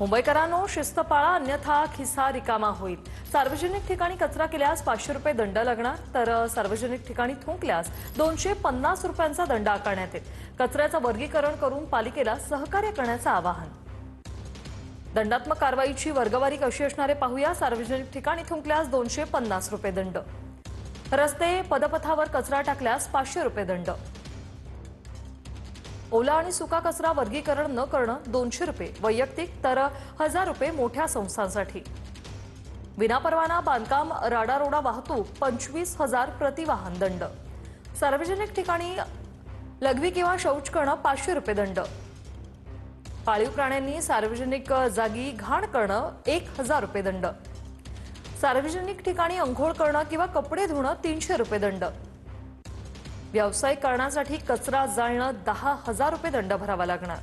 मुंबईकरांनो, शिस्त पाळा, अन्यथा खिसा रिकामा होईल। सार्वजनिक ठिकाणी कचरा केल्यास 500 रुपये दंड लागणार, तर सार्वजनिक ठिकाणी थुंकल्यास 250 रुपयांचा दंड आकारण्यात येईल। कचऱ्याचं वर्गीकरण करून पालिकेला सहकार्य करण्याचं आवाहन। दंडात्मक कारवाईची वर्गवारी कशी असणार आहे पाहूया। सार्वजनिक ठिकाणी थुंकल्यास 250 रुपये दंड, रस्ते पदपथावर कचरा टाकल्यास 500 रुपये दंड, ओला आणि सुका कचरा वर्गीकरण न करणं 200 रुपये वैयक्तिक, तर 1000 रुपये मोठ्या संस्थांसाठी। विनापरवाना बांधकाम, राडारोडा वाहतूक 25,000 प्रतिवाहन दंड। सार्वजनिक ठिकाणी लघवी किंवा शौच करणं 500 रुपये दंड। पाळीव प्राण्यांनी सार्वजनिक जागी घाण करणं 1000 रुपये दंड। सार्वजनिक ठिकाणी अंघोळ करणं किंवा कपडे धुणं 300 रुपये दंड। व्यावसायिक कारणासाठी कचरा जाळणं 10,000 रुपये दंड भरावा लागणार।